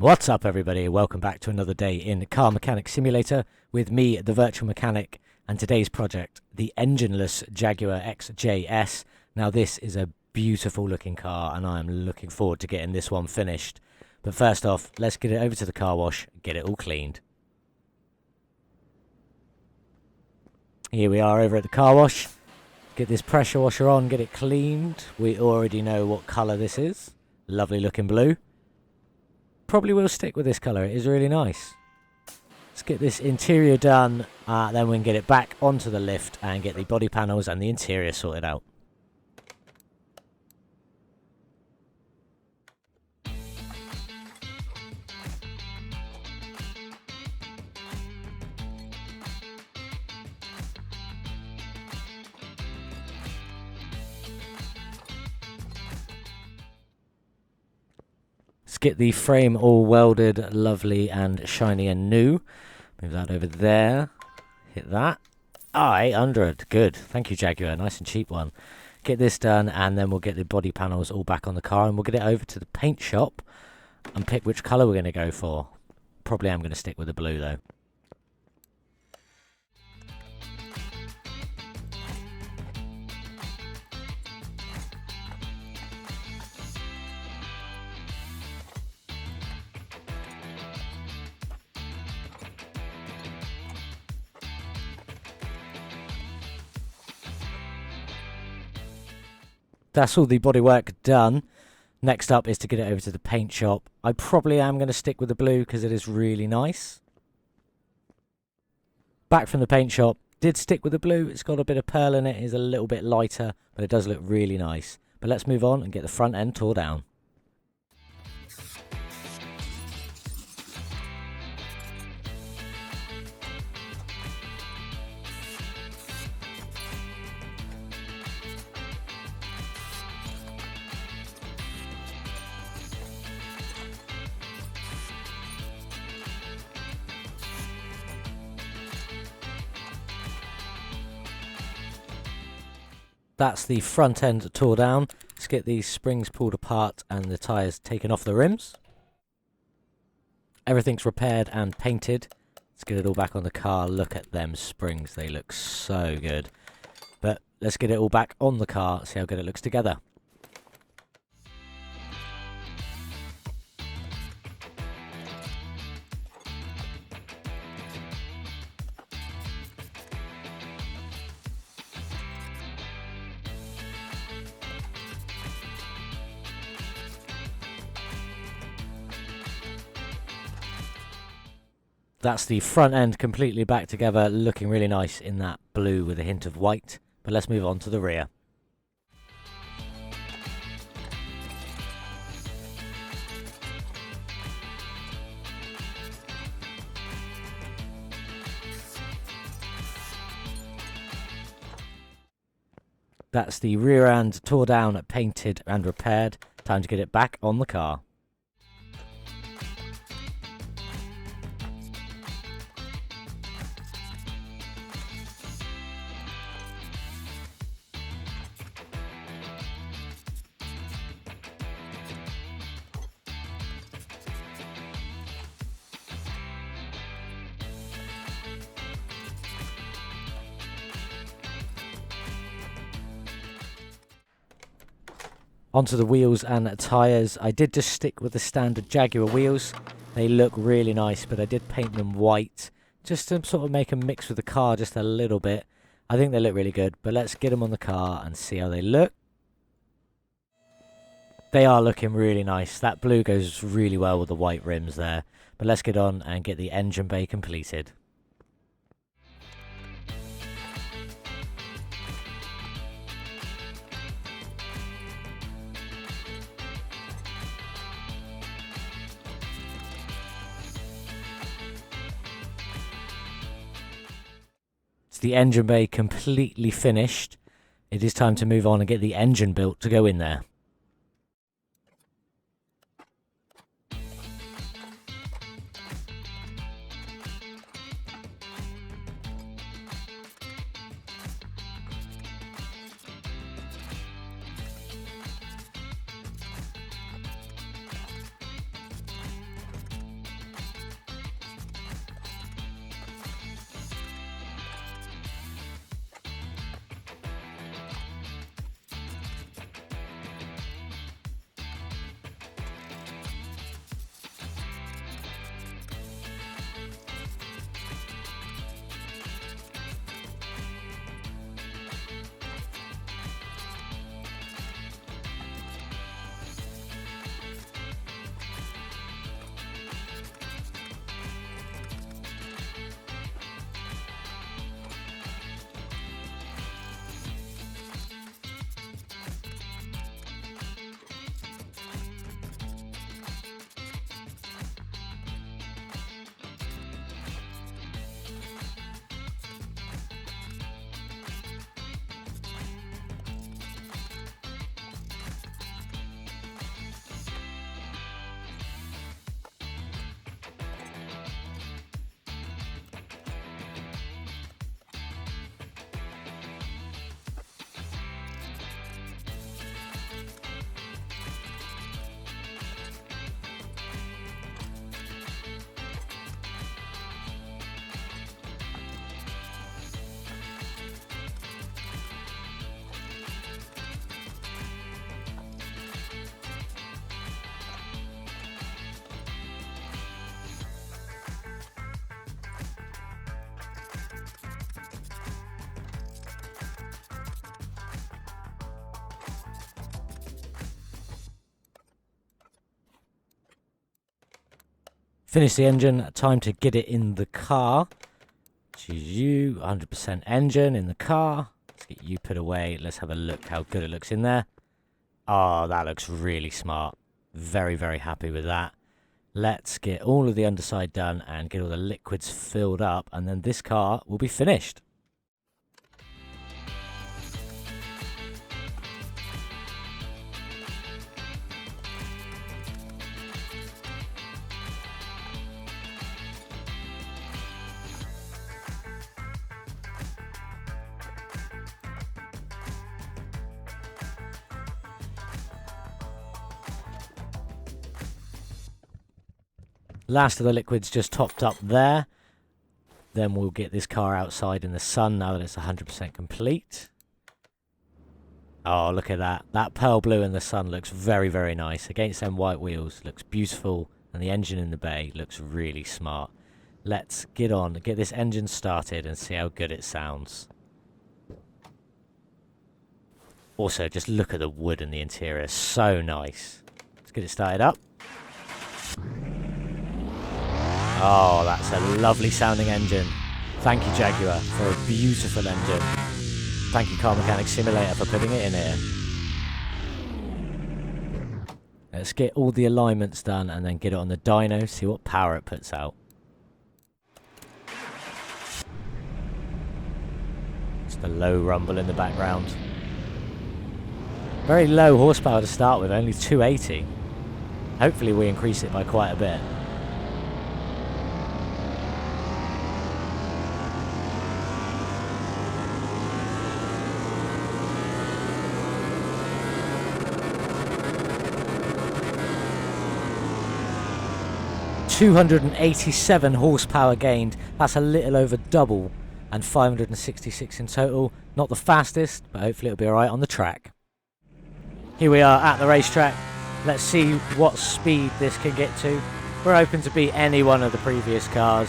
What's up, everybody? Welcome back to another day in Car Mechanic Simulator with me, the Virtual Mechanic, and today's project, the engineless Jaguar XJS. Now, this is a beautiful looking car, and I'm looking forward to getting this one finished. But first off, let's get it over to the car wash, get it all cleaned. Here we are over at the car wash. Get this pressure washer on, get it cleaned. We already know what colour this is. Lovely looking blue. Probably will stick with this colour, it is really nice. Let's get this interior done, then we can get it back onto the lift and get the body panels and the interior sorted out. Let's get the frame all welded, lovely and shiny and new. Move that over there. Hit that. 800. Good. Thank you, Jaguar. Nice and cheap one. Get this done, and then we'll get the body panels all back on the car, and we'll get it over to the paint shop and pick which colour we're going to go for. Probably I'm going to stick with the blue, though. That's all the bodywork done. Next up is to get it over to the paint shop. I probably am going to stick with the blue because it is really nice. Back from the paint shop. Did stick with the blue. It's got a bit of pearl in it. It is a little bit lighter, but it does look really nice. But let's move on and get the front end tore down. That's the front end tore down. Let's get these springs pulled apart and the tyres taken off the rims. Everything's repaired and painted. Let's get it all back on the car. Look at them springs. They look so good. But let's get it all back on the car, see how good it looks together. That's the front end completely back together, looking really nice in that blue with a hint of white. But let's move on to the rear. That's the rear end tore down, painted and repaired. Time to get it back on the car. Onto the wheels and tyres. I did just stick with the standard Jaguar wheels. They look really nice, but I did paint them white just to sort of make them mix with the car just a little bit. I think they look really good, but let's get them on the car and see how they look. They are looking really nice. That blue goes really well with the white rims there. But let's get on and get the engine bay completed. The engine bay completely finished. It is time to move on and get the engine built to go in there. Finish the engine, time to get it in the car. Choose you, 100% engine in the car. Let's get you put away. Let's have a look how good it looks in there. Oh, that looks really smart. Very, very happy with that. Let's get all of the underside done and get all the liquids filled up, and then this car will be finished. Last of the liquids just topped up there. Then we'll get this car outside in the sun now that it's 100% complete. Oh, look at that. That pearl blue in the sun looks very, very nice. Against them white wheels, looks beautiful. And the engine in the bay looks really smart. Let's get on, get this engine started and see how good it sounds. Also, just look at the wood in the interior. So nice. Let's get it started up. Oh, that's a lovely sounding engine. Thank you, Jaguar, for a beautiful engine. Thank you, Car Mechanic Simulator, for putting it in here. Let's get all the alignments done and then get it on the dyno, see what power it puts out. Just a low rumble in the background. Very low horsepower to start with, only 280. Hopefully we increase it by quite a bit. 287 horsepower gained. That's a little over double, and 566 in total. Not the fastest, but hopefully it'll be alright on the track. Here we are at the racetrack. Let's see what speed this can get to. We're hoping to beat any one of the previous cars.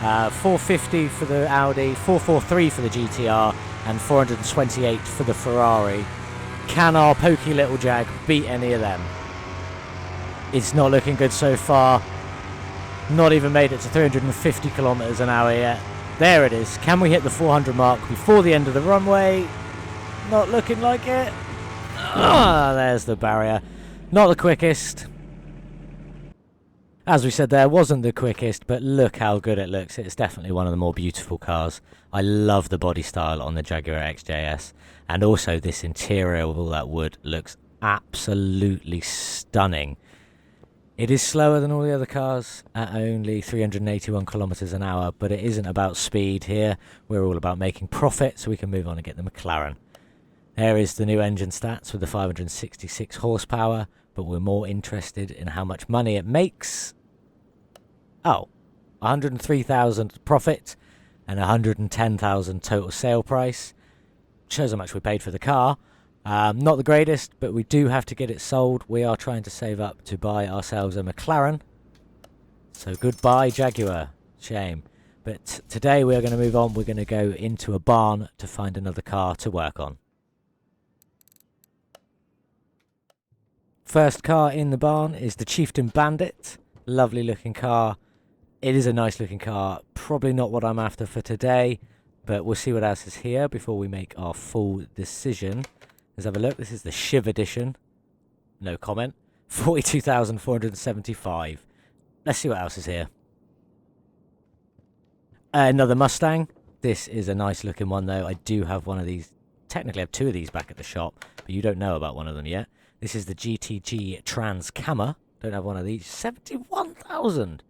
450 for the Audi, 443 for the GTR, and 428 for the Ferrari. Can our pokey little Jag beat any of them? It's not looking good so far. Not even made it to 350 kilometers an hour yet. There it is. Can we hit the 400 mark before the end of the runway? Not looking like it. Ah, there's the barrier. Not the quickest. As we said, there wasn't the quickest, but look how good it looks. It's definitely one of the more beautiful cars. I love the body style on the Jaguar XJS. And also this interior with all that wood looks absolutely stunning. It is slower than all the other cars at only 381 kilometers an hour, but it isn't about speed here. We're all about making profit, so we can move on and get the McLaren. There is the new engine stats with the 566 horsepower, but we're more interested in how much money it makes. Oh, 103,000 profit and 110,000 total sale price. Shows how much we paid for the car. Not the greatest, but we do have to get it sold. We are trying to save up to buy ourselves a McLaren. So goodbye, Jaguar. Shame. But today we are going to move on. We're going to go into a barn to find another car to work on. First car in the barn is the Chieftain Bandit. Lovely looking car. It is a nice looking car. Probably not what I'm after for today, but we'll see what else is here before we make our full decision. Let's have a look. This is the Shiv edition. No comment. 42,475. Let's see what else is here. Another Mustang. This is a nice looking one though. I do have one of these. Technically I have two of these back at the shop, but you don't know about one of them yet. This is the GTG Trans Cammer. Don't have one of these. 71,000.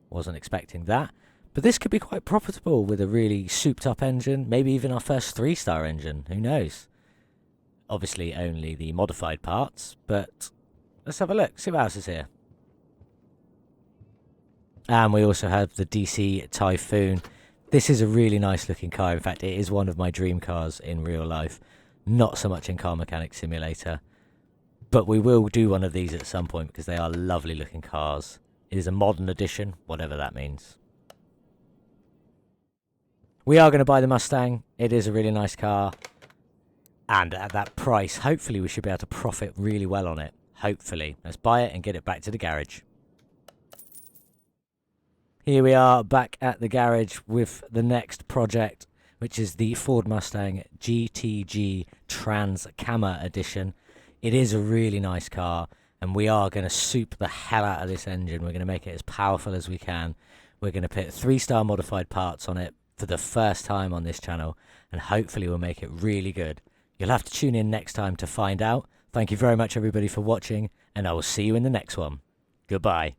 Wasn't expecting that. But this could be quite profitable with a really souped up engine. Maybe even our first 3-star engine. Who knows? Obviously only the modified parts, but let's have a look, see what else is here. And we also have the DC Typhoon. This is a really nice looking car. In fact, it is one of my dream cars in real life. Not so much in Car Mechanic Simulator. But we will do one of these at some point because they are lovely looking cars. It is a modern edition, whatever that means. We are going to buy the Mustang. It is a really nice car. And at that price, hopefully we should be able to profit really well on it. Hopefully. Let's buy it and get it back to the garage. Here we are back at the garage with the next project, which is the Ford Mustang GTG Trans Cama Edition. It is a really nice car, and we are going to soup the hell out of this engine. We're going to make it as powerful as we can. We're going to put 3-star modified parts on it for the first time on this channel, and hopefully we'll make it really good. You'll have to tune in next time to find out. Thank you very much, everybody, for watching, and I will see you in the next one. Goodbye.